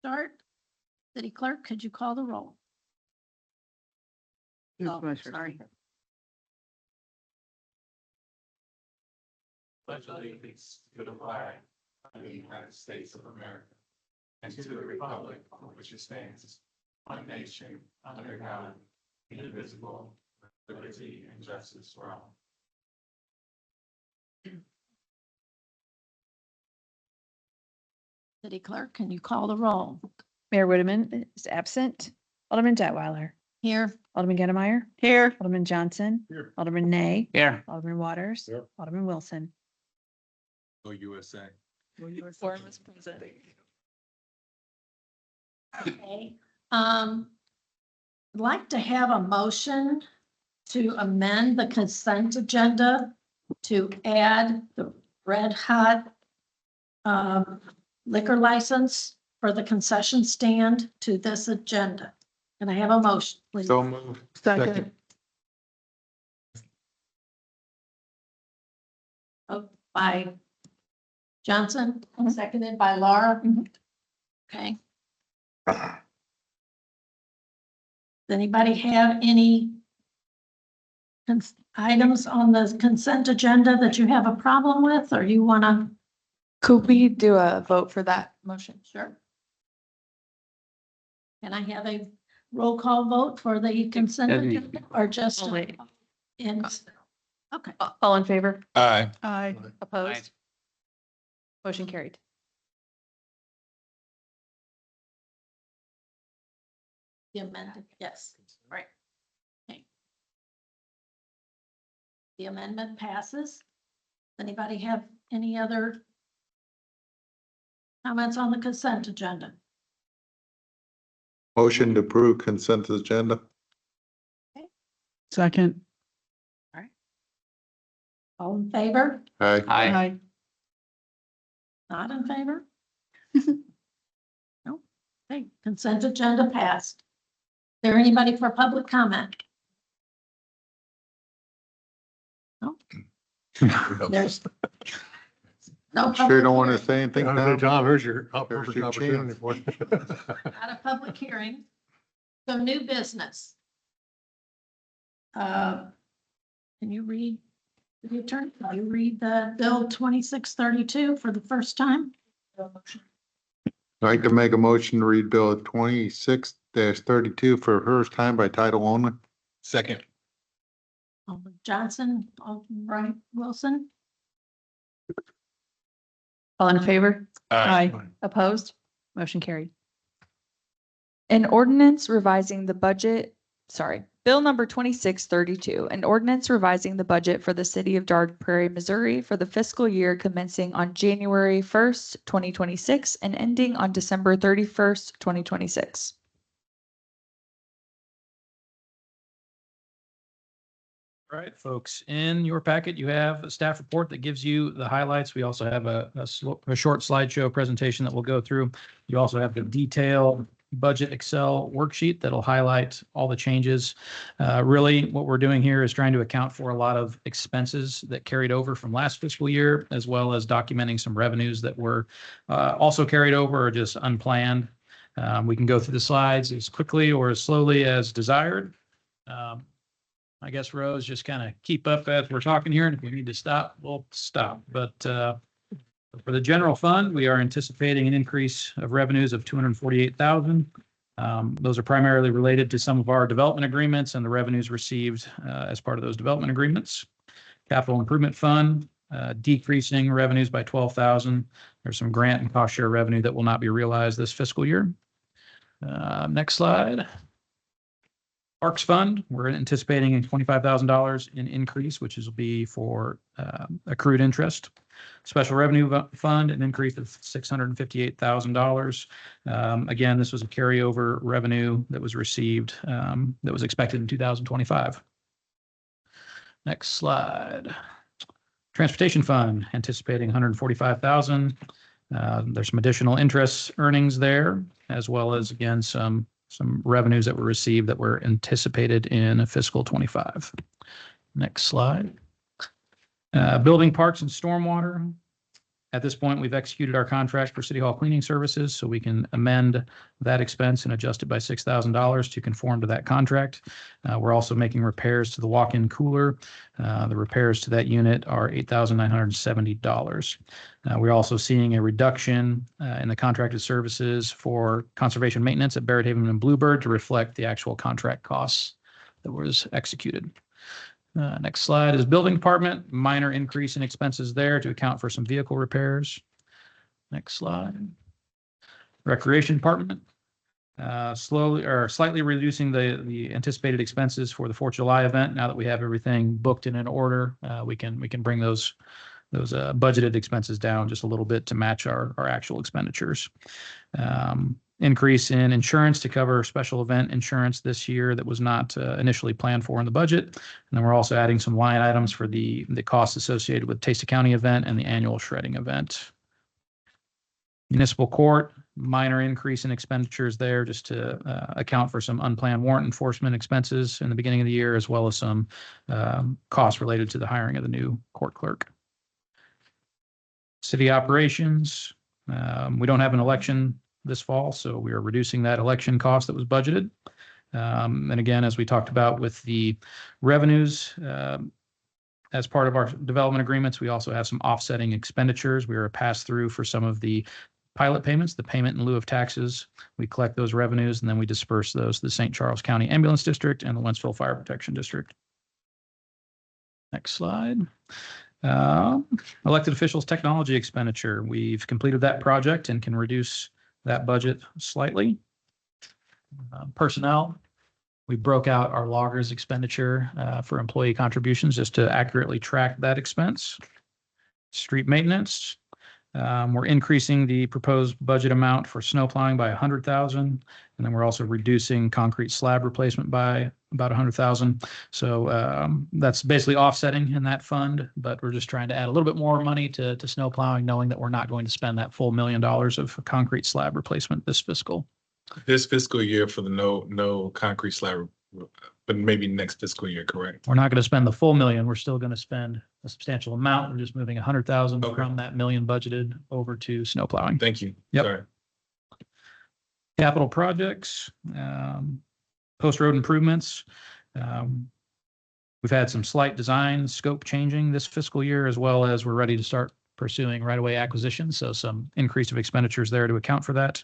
start. City Clerk, could you call the roll? Oh, sorry. Pledge allegiance to the flag of the United States of America and to the republic for which it stands, one nation, under God, indivisible, with liberty and justice for all. City Clerk, can you call the roll? Mayor Whitman is absent. Alderman Detweiler. Here. Alderman Gettemeyer. Here. Alderman Johnson. Here. Alderman Nay. Here. Alderman Waters. Here. Alderman Wilson. Go USA. Forum is present. Okay. I'd like to have a motion to amend the consent agenda to add the Red Hot liquor license for the concession stand to this agenda. Can I have a motion, please? So moved. Second. By Johnson, seconded by Laura. Mhm. Okay. Does anybody have any items on the consent agenda that you have a problem with, or you want to? Could we do a vote for that motion? Sure. Can I have a roll call vote for the consent agenda or just? Only. In, okay, All in favor? Aye. Aye. Opposed? Motion carried. the amended, yes, right. Okay. The amendment passes. Anybody have any other comments on the consent agenda? Motion to approve consent agenda. Second. All in favor? Aye. Aye. Not in favor? No. Okay, consent agenda passed. Is there anybody for public comment? No, there's no. Sure don't want to public say anything now. Tom, here's your There's your opportunity chance. for it. hearing, Not a public hearing. So new business. Can you read, the attorney, can you read the bill 2632 for the first time? I'd like to make a motion to read Bill 26-32 for first time by title only. Second. Alderman Johnson, Alderman Wilson, All in favor? Aye. Opposed? Motion carried. An ordinance revising the budget, Bill number 2632, an ordinance revising the budget for the city of Dard Prairie, Missouri for the fiscal year commencing on January 1st, 2026 and ending on December 31st, 2026. All right, folks, in your packet, you have a staff report that gives you the highlights. We also have a short slideshow presentation that we'll go through. You also have the detailed budget Excel worksheet that'll highlight all the changes. Really, what we're doing here is trying to account for a lot of expenses that carried over from last fiscal year, as well as documenting some revenues that were also carried over or just unplanned. We can go through the slides as quickly or as slowly as desired. I guess, Rose, just kind of keep up as we're talking here, and if we need to stop, we'll stop. But for the general fund, we are anticipating an increase of revenues of $248,000. Those are primarily related to some of our development agreements and the revenues received as part of those development agreements. Capital Improvement Fund, decreasing revenues by $12,000. There's some grant and cost share revenue that will not be realized this fiscal year. Next slide. Parks Fund, we're anticipating a $25,000 in increase, which will be for accrued interest. Special Revenue Fund, an increase of $658,000. Again, this was a carryover revenue that was received that was expected in 2025. Next slide. Transportation Fund, anticipating $145,000. There's some additional interest earnings there, as well as, again, some revenues that were received that were anticipated in fiscal 25. Next slide. Building, Parks and Stormwater, At this point, we've executed our contract for City Hall cleaning services, so we can amend that expense and adjust it by $6,000 to conform to that contract. We're also making repairs to the walk-in cooler. The repairs to that unit are $8,970. We're also seeing a reduction in the contracted services for conservation maintenance at Barrett Haven and Bluebird to reflect the actual contract costs that was executed. Next slide is building department, minor increase in expenses there to account for some vehicle repairs. Next slide. Recreation department, slowly or slightly reducing the anticipated expenses for the 4th of July event. Now that we have everything booked and in order, we can bring those budgeted expenses down just a little bit to match our actual expenditures. Increase in insurance to cover special event insurance this year that was not initially planned for in the budget. And then we're also adding some line items for the costs associated with Taste of County event and the annual shredding event. Municipal court, minor increase in expenditures there just to account for some unplanned warrant enforcement expenses in the beginning of the year, as well as some costs related to the hiring of the new court clerk. City operations, we don't have an election this fall, so we are reducing that election cost that was budgeted. And again, as we talked about with the revenues, as part of our development agreements, we also have some offsetting expenditures. We are a pass-through for some of the pilot payments, the payment in lieu of taxes. We collect those revenues and then we disperse those to the St. Charles County Ambulance District and the Wentzville Fire Protection District. Next slide. Elected officials technology expenditure. We've completed that project and can reduce that budget slightly. Personnel, we broke out our loggers expenditure for employee contributions just to accurately track that expense. Street maintenance, we're increasing the proposed budget amount for snow plowing by $100,000, and then we're also reducing concrete slab replacement by about $100,000. So that's basically offsetting in that fund, but we're just trying to add a little bit more money to snow plowing, knowing that we're not going to spend that full $1 million of concrete slab replacement this fiscal year for the no concrete slab, but maybe next fiscal year, correct? We're not going to spend the full $1 million. We're still going to spend a substantial amount. We're just moving $100,000 from that $1 million budgeted over to snow plowing. Thank you. Yep. Sorry. Capital projects, post road improvements. We've had some slight design scope changing this fiscal year, as well as we're ready to start pursuing right-of-way acquisitions. So some increase of expenditures there to account for that.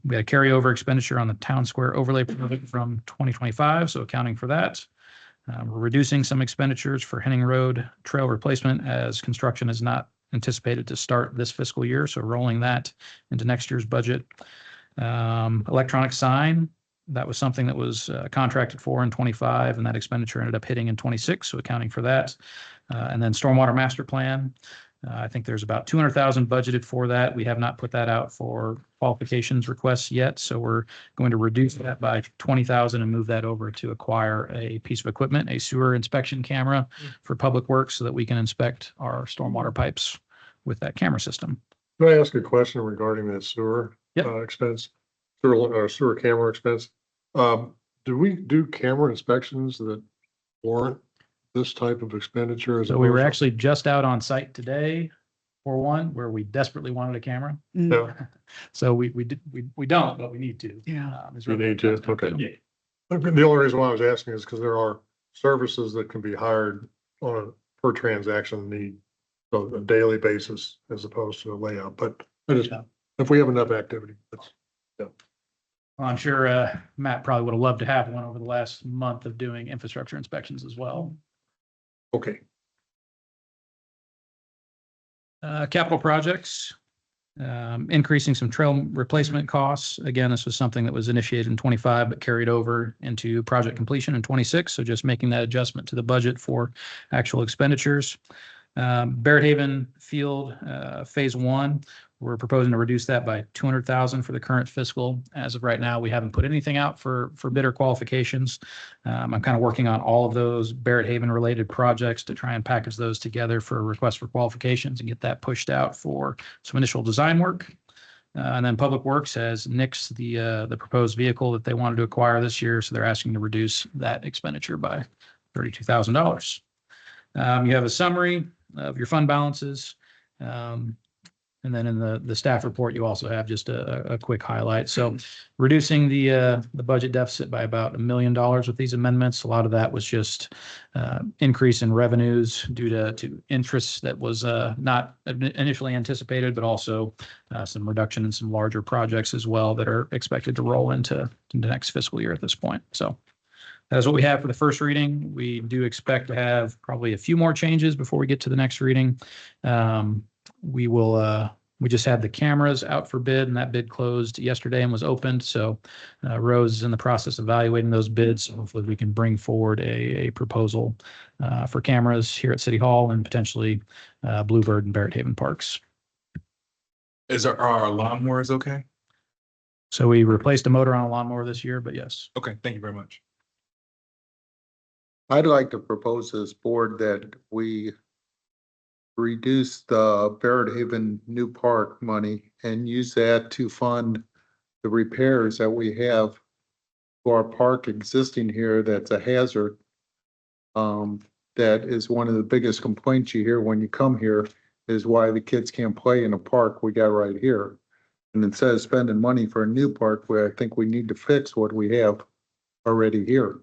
We had a carryover expenditure on the town square overlay project from 2025, so accounting for that. We're reducing some expenditures for Henning Road trail replacement as construction is not anticipated to start this fiscal year, so rolling that into next year's budget. Electronic sign, that was something that was contracted for in 25, and that expenditure ended up hitting in 26, so accounting for that. And then stormwater master plan. I think there's about 200,000 budgeted for that. We have not put that out for qualifications requests yet, so we're going to reduce that by 20,000 and move that over to acquire a piece of equipment, a sewer inspection camera for public works, so that we can inspect our stormwater pipes with that camera system. Can I ask a question regarding the sewer expense, sewer camera expense? Do we do camera inspections that warrant this type of expenditure? So we were actually just out on site today for one where we desperately wanted a camera. Yeah. So we don't, but we need to. Yeah. You need to, okay. The only reason why I was asking is because there are services that can be hired on a per transaction need, so a daily basis as opposed to a layout, but if we have enough activity, that's, Well, I'm sure Matt probably would have loved to have one over the last month of doing infrastructure inspections as well. okay. Capital projects, increasing some trail replacement costs. Again, this was something that was initiated in 25, but carried over into project completion in 26. So just making that adjustment to the budget for actual expenditures. Barrett Haven Field, phase 1. We're proposing to reduce that by 200,000 for the current fiscal. As of right now, we haven't put anything out for bidder qualifications. I'm kind of working on all of those Barrett Haven related projects to try and package those together for a request for qualifications and get that pushed out for some initial design work. And then Public Works has nixed the proposed vehicle that they wanted to acquire this year, so they're asking to reduce that expenditure by $32,000. You have a summary of your fund balances. And then in the staff report, you also have just a quick highlight. So reducing the budget deficit by about $1 million with these amendments. A lot of that was just increase in revenues due to interest that was not initially anticipated, but also some reduction in some larger projects as well that are expected to roll into the next fiscal year at this point. So that's what we have for the first reading. We do expect to have probably a few more changes before we get to the next reading. We just had the cameras out for bid, and that bid closed yesterday and was opened. So Rose is in the process of evaluating those bids. So hopefully we can bring forward a proposal for cameras here at City Hall and potentially Bluebird and Barrett Haven Parks. Are our lawnmowers okay? So we replaced a motor on a lawnmower this year, but yes. Okay, thank you very much. I'd like to propose to this board that we reduce the Barrett Haven new park money and use that to fund the repairs that we have to our park existing here that's a hazard. That is one of the biggest complaints you hear when you come here is why the kids can't play in a park we got right here. And instead of spending money for a new park, where I think we need to fix what we have already here.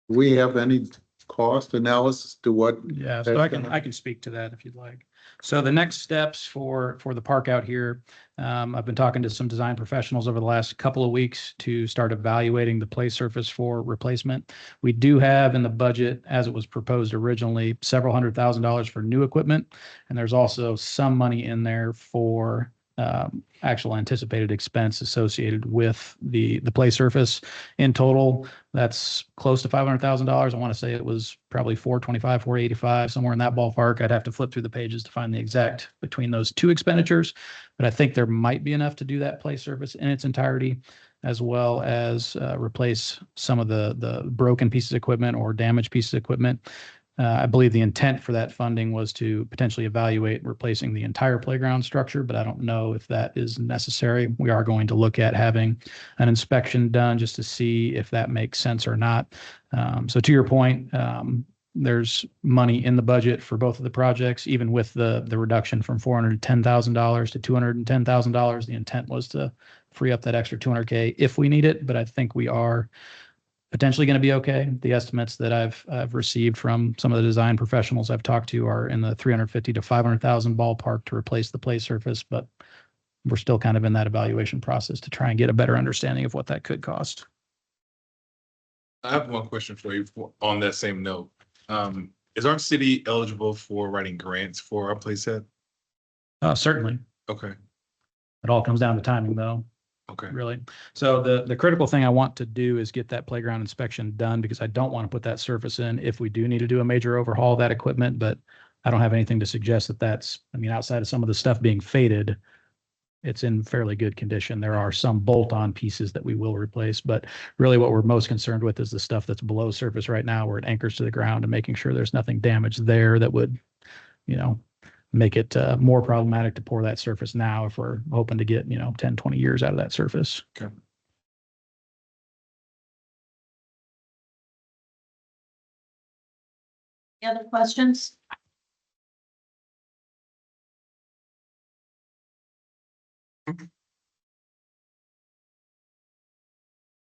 Do we have any cost analysis to what? Yeah, so I can speak to that if you'd like. So the next steps for the park out here, I've been talking to some design professionals over the last couple of weeks to start evaluating the play surface for replacement. We do have in the budget, as it was proposed originally, several $100,000s for new equipment, and there's also some money in there for actual anticipated expense associated with the play surface. In total, that's close to $500,000. I want to say it was probably 425, 485, somewhere in that ballpark. I'd have to flip through the pages to find the exact between those two expenditures, but I think there might be enough to do that play surface in its entirety, as well as replace some of the broken pieces of equipment or damaged pieces of equipment. I believe the intent for that funding was to potentially evaluate replacing the entire playground structure, but I don't know if that is necessary. We are going to look at having an inspection done just to see if that makes sense or not. So to your point, there's money in the budget for both of the projects, even with the reduction from $410,000 to $210,000. The intent was to free up that extra $200K if we need it, but I think we are potentially going to be okay. The estimates that I've received from some of the design professionals I've talked to are in the $350,000 to $500,000 ballpark to replace the play surface, but we're still kind of in that evaluation process to try and get a better understanding of what that could cost. I have one question for you on that same note. Is our city eligible for writing grants for our play set? Certainly. Okay. It all comes down to timing, though. Okay. Really. So the critical thing I want to do is get that playground inspection done, because I don't want to put that surface in if we do need to do a major overhaul of that equipment, but I don't have anything to suggest that that's, I mean, outside of some of the stuff being faded, it's in fairly good condition. There are some bolt-on pieces that we will replace, but really what we're most concerned with is the stuff that's below surface right now, where it anchors to the ground, and making sure there's nothing damaged there that would, make it more problematic to pour that surface now if we're hoping to get, 10, 20 years out of that surface. Okay. Any other questions?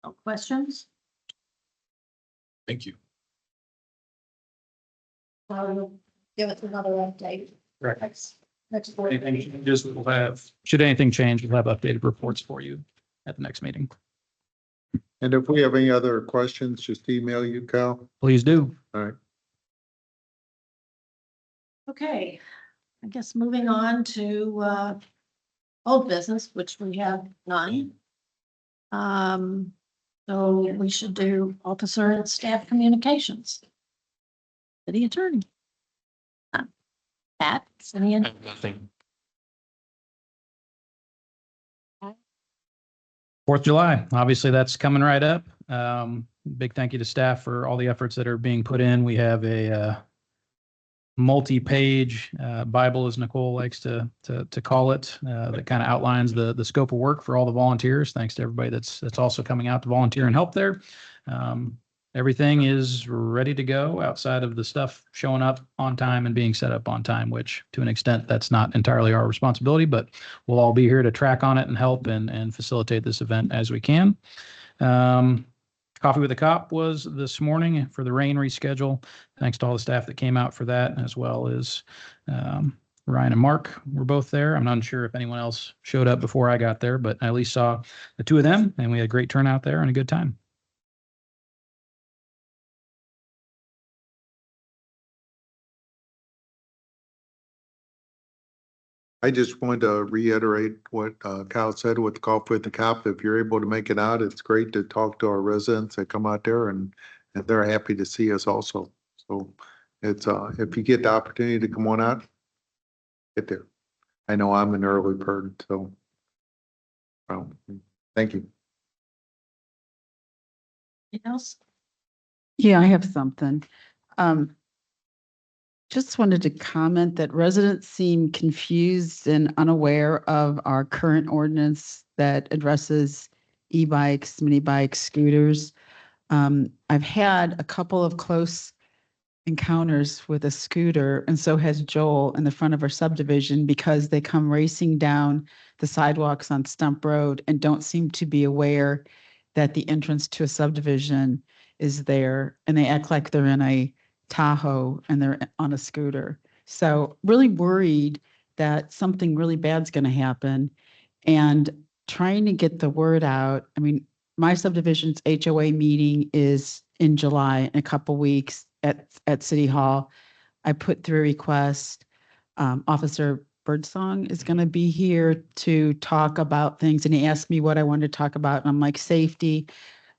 No questions? Thank you. We'll give it another update. Correct. Next board Anything meeting. changes, should anything change, we'll have updated reports for you at the next meeting. And if we have any other questions, just email you, Cal. Please do. All right. Okay, I guess moving on to old business, which we have none. So we should do officer and staff communications. City attorney. Pat, any? Nothing. 4th of July, obviously that's coming right up. Big thank you to staff for all the efforts that are being put in. We have a multi-page Bible, as Nicole likes to call it, that kind of outlines the scope of work for all the volunteers. Thanks to everybody that's also coming out to volunteer and help there. everything is ready to go outside of the stuff showing up on time and being set up on time, which to an extent, that's not entirely our responsibility, but we'll all be here to track on it and help and facilitate this event as we can. Coffee with a Cop was this morning for the rain reschedule. Thanks to all the staff that came out for that, as well as Ryan and Mark were both there. I'm not sure if anyone else showed up before I got there, but I at least saw the two of them, and we had a great turnout there and a good time. I just wanted to reiterate what Kyle said with the Coffee with the Cop. If you're able to make it out, it's great to talk to our residents that come out there and they're happy to see us also. So it's, if you get the opportunity to come on out, get there. I know I'm an early bird, so. Well, thank you. Anything else? Yeah, I have something. Just wanted to comment that residents seem confused and unaware of our current ordinance that addresses e-bikes, mini bikes, scooters. I've had a couple of close encounters with a scooter, and so has Joel in the front of our subdivision, because they come racing down the sidewalks on Stump Road and don't seem to be aware that the entrance to a subdivision is there, and they act like they're in a Tahoe and they're on a scooter. So really worried that something really bad's going to happen, and trying to get the word out. I mean, my subdivision's HOA meeting is in July, in a couple weeks at City Hall. I put through a request. Officer Birdsong is going to be here to talk about things, and he asked me what I wanted to talk about, and I'm like, safety,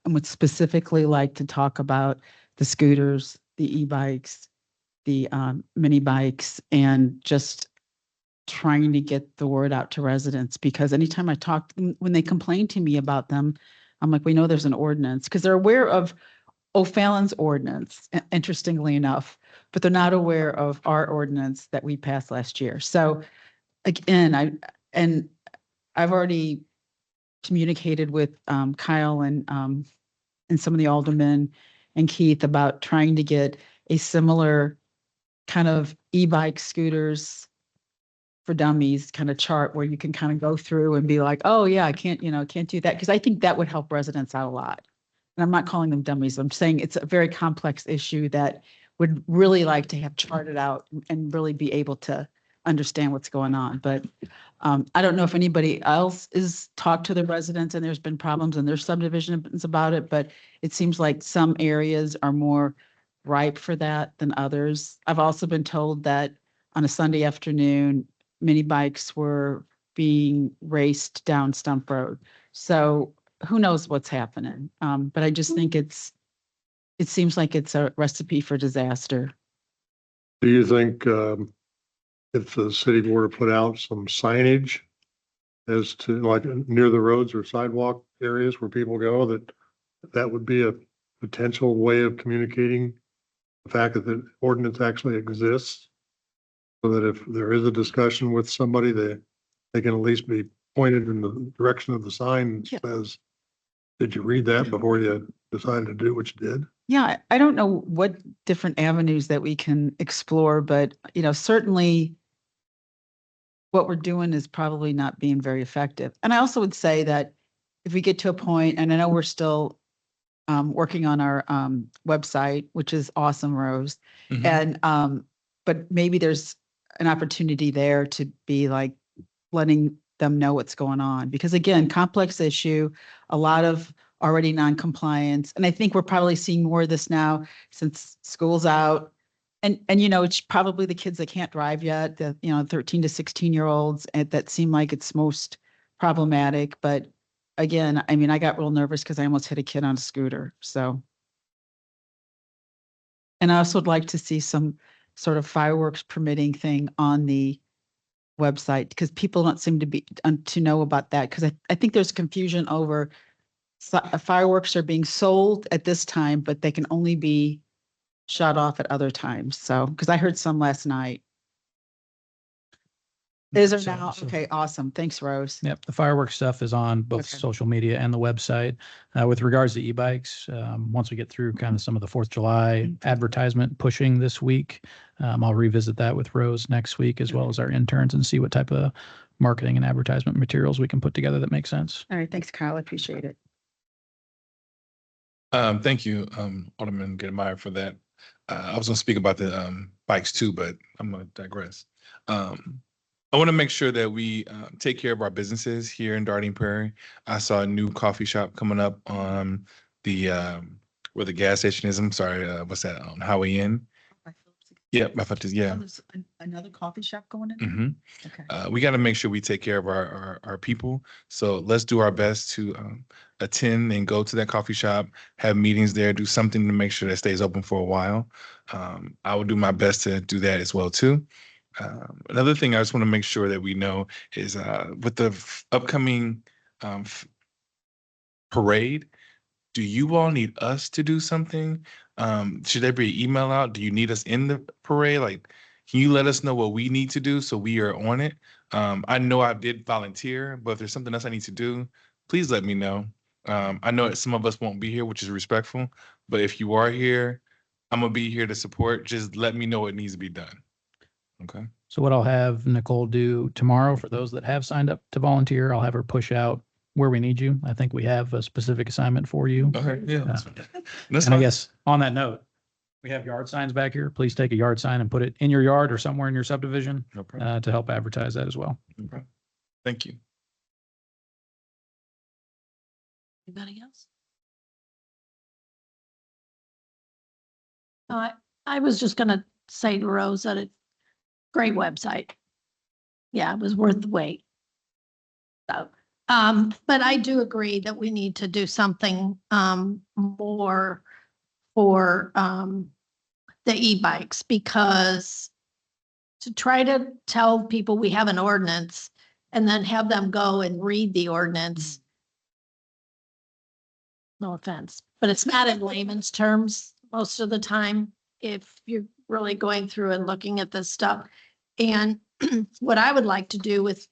and would specifically like to talk about the scooters, the e-bikes, the mini bikes, and just trying to get the word out to residents, because anytime I talk, when they complain to me about them, I'm like, we know there's an ordinance, because they're aware of O'Fallon's ordinance, interestingly enough, but they're not aware of our ordinance that we passed last year. So again, I've already communicated with Kyle and some of the aldermen and Keith about trying to get a similar kind of e-bike scooters for dummies kind of chart where you can kind of go through and be like, oh yeah, I can't do that. Because I think that would help residents out a lot. And I'm not calling them dummies. I'm saying it's a very complex issue that would really like to have charted out and really be able to understand what's going on. But I don't know if anybody else is talked to the residents and there's been problems in their subdivisions about it, but it seems like some areas are more ripe for that than others. I've also been told that on a Sunday afternoon, mini bikes were being raced down Stump Road. So who knows what's happening? But I just think it seems like it's a recipe for disaster. Do you think, if the city were to put out some signage as to like near the roads or sidewalk areas where people go, that would be a potential way of communicating the fact that the ordinance actually exists? So that if there is a discussion with somebody, they can at least be pointed in the direction of the sign that says, did you read that before you decided to do what you did? Yeah, I don't know what different avenues that we can explore, but certainly what we're doing is probably not being very effective. And I also would say that if we get to a point, and I know we're still working on our website, which is awesome, Rose. Mhm. And but maybe there's an opportunity there to be like letting them know what's going on, because again, complex issue, a lot of already non-compliance. And I think we're probably seeing more of this now since school's out. And it's probably the kids that can't drive yet, the 13 to 16-year-olds that seem like it's most problematic. But again, I mean, I got real nervous because I almost hit a kid on a scooter. So. And I also would like to see some sort of fireworks permitting thing on the website, because people don't seem to know about that. Because I think there's confusion over fireworks are being sold at this time, but they can only be shut off at other times. So, because I heard some last night. Is there So- now? so- Okay, awesome. Thanks, Rose. Yep, the fireworks stuff is on both Okay. social media and the website. With regards to e-bikes, once we get through kind of some of the 4th of July advertisement pushing this week, I'll revisit that with Rose next week as well as our interns and see what type of marketing and advertisement materials we can put together that make sense. All right, thanks, Kyle. I appreciate it. Thank you, Alderman Gettlemeyer for that. I was gonna speak about the bikes too, but I'm gonna digress. I want to make sure that we take care of our businesses here in Darting Prairie. I saw a new coffee shop coming up on the where the gas station is. I'm sorry, what's that? On Highway Inn. Yep, I thought this. Yeah. Oh, there's another coffee shop going in? hmm Okay. We got to make sure we take care of our people. So let's do our best to attend and go to that coffee shop, have meetings there, do something to make sure that stays open for a while. I will do my best to do that as well too. Another thing I just want to make sure that we know is with the upcoming parade, do you all need us to do something? Should there be an email out? Do you need us in the parade? Like, can you let us know what we need to do so we are on it? I know I did volunteer, but if there's something else I need to do, please let me know. I know that some of us won't be here, which is respectful, but if you are here, I'm gonna be here to support. Just let me know what needs to be done. Okay. So what I'll have Nicole do tomorrow for those that have signed up to volunteer, I'll have her push out where we need you. I think we have a specific assignment for you. Okay. Yeah. That's And I fine. guess on that note, we have yard signs back here. Please take a yard sign and put it in your yard or somewhere in your subdivision No problem. to help advertise that as well. No problem. Thank you. Anybody else? No, I was just gonna say to Rose that it's great website. Yeah, it was worth the wait. So, but I do agree that we need to do something, more for, the e-bikes because to try to tell people we have an ordinance and then have them go and read the ordinance. No offense, but it's not in layman's terms most of the time if you're really going through and looking at this stuff. And what I would like to do with,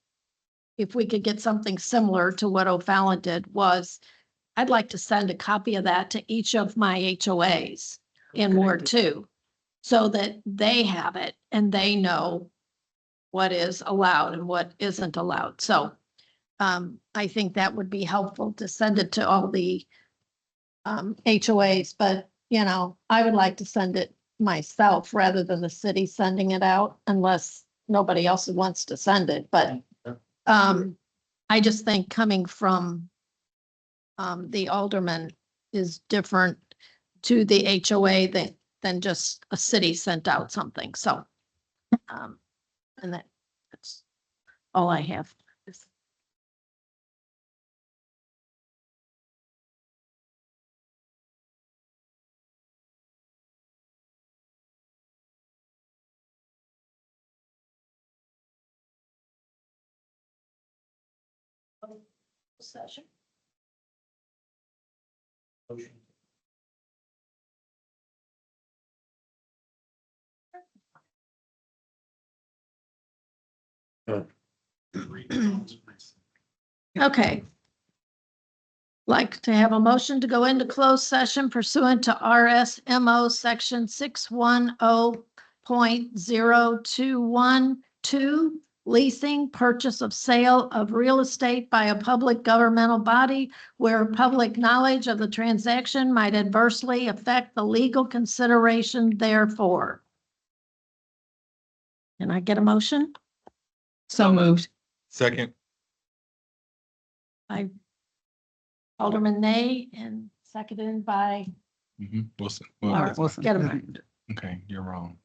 if we could get something similar to what O'Fallon did was, I'd like to send a copy of that to each of my HOAs in Ward 2 so that they have it and they know what is allowed and what isn't allowed. So I think that would be helpful to send it to all the HOAs, but you know, I would like to send it myself rather than the city sending it out unless nobody else wants to send it, but I just think coming from the alderman is different to the HOA than just a city sent out something, so and that's all I have. Session. Okay. Like to have a motion to go into closed session pursuant to RSMO section 610.0212, leasing, purchase of sale of real estate by a public governmental body where public knowledge of the transaction might adversely affect the legal consideration therefore. Can I get a motion? So moved. Second. By Alderman Nay and seconded by Wilson. Laura. Wilson. Get 'em. Okay, you're wrong.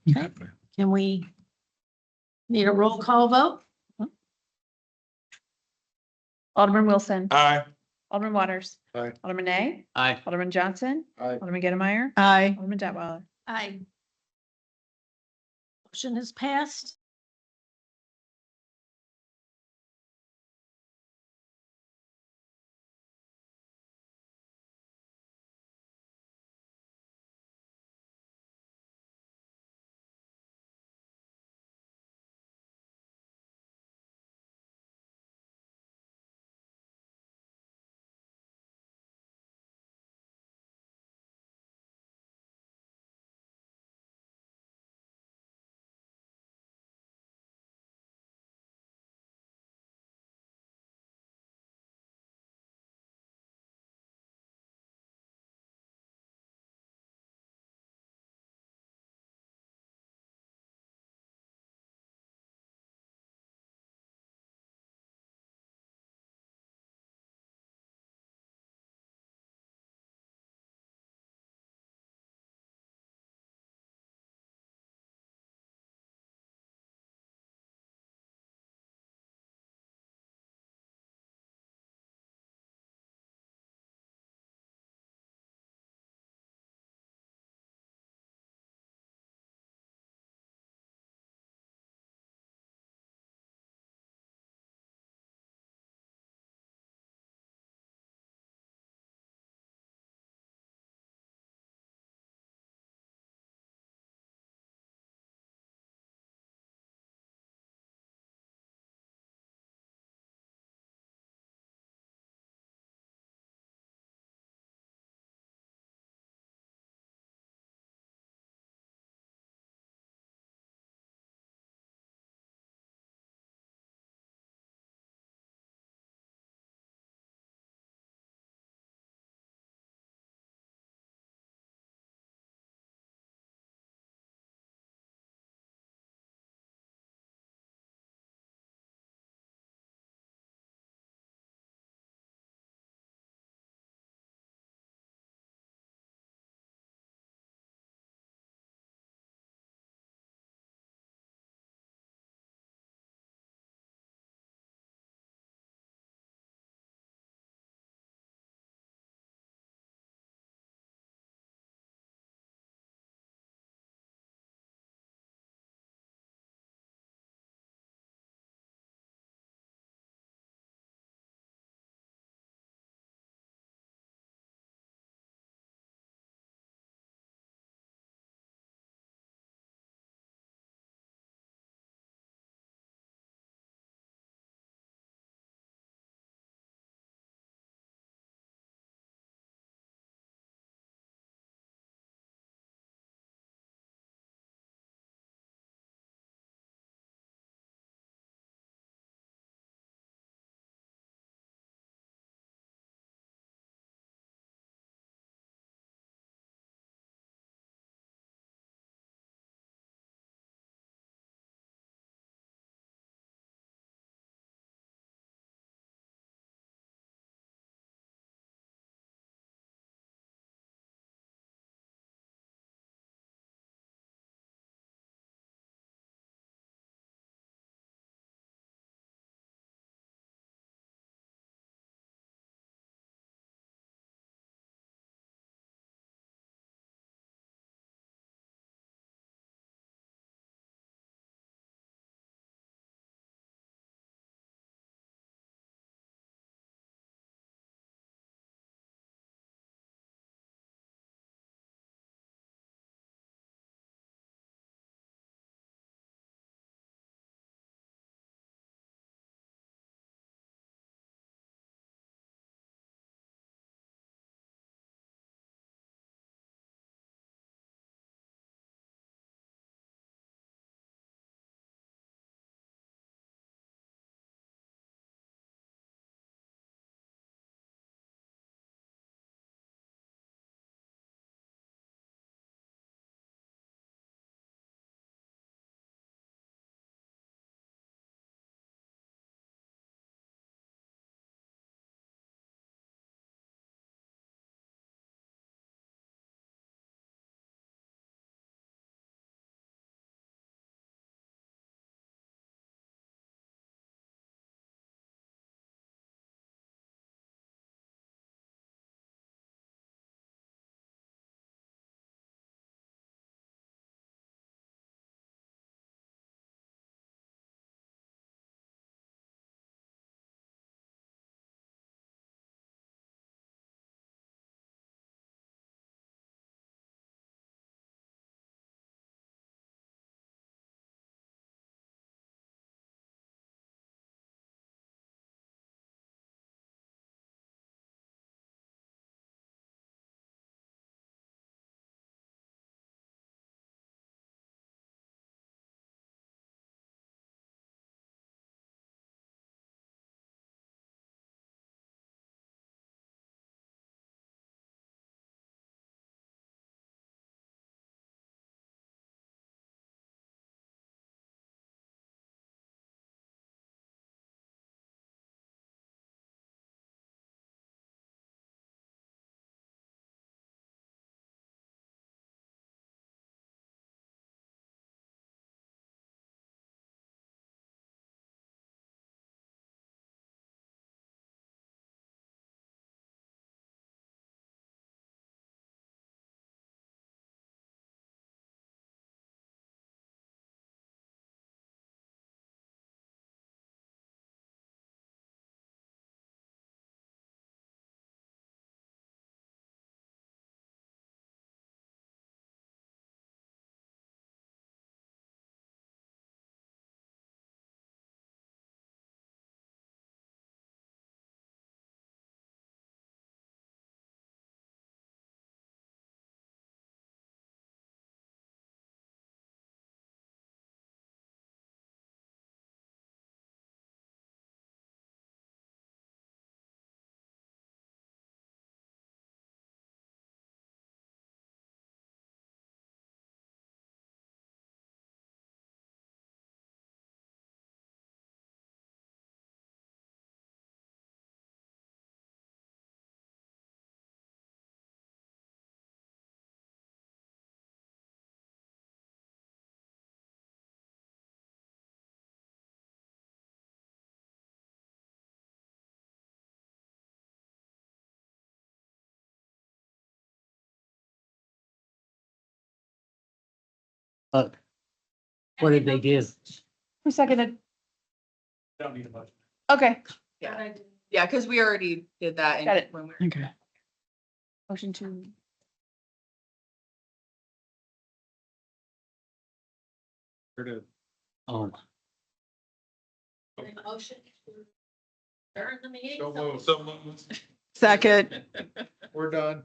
Okay. Can we need a roll call vote? Alderman Wilson. Aye. Alderman Waters. Aye. Alderman Nay. Aye. Alderman Johnson. Aye. Alderman Gettlemeyer. Aye. Alderman Detweiler. Aye. Motion is passed. What did they give? Who seconded? Don't need a budget. Okay, Yeah, yeah, because we already did that. Got it. When we were. Okay. motion to, Oh, Motion to adjourn the meeting. So moved. Second. We're done.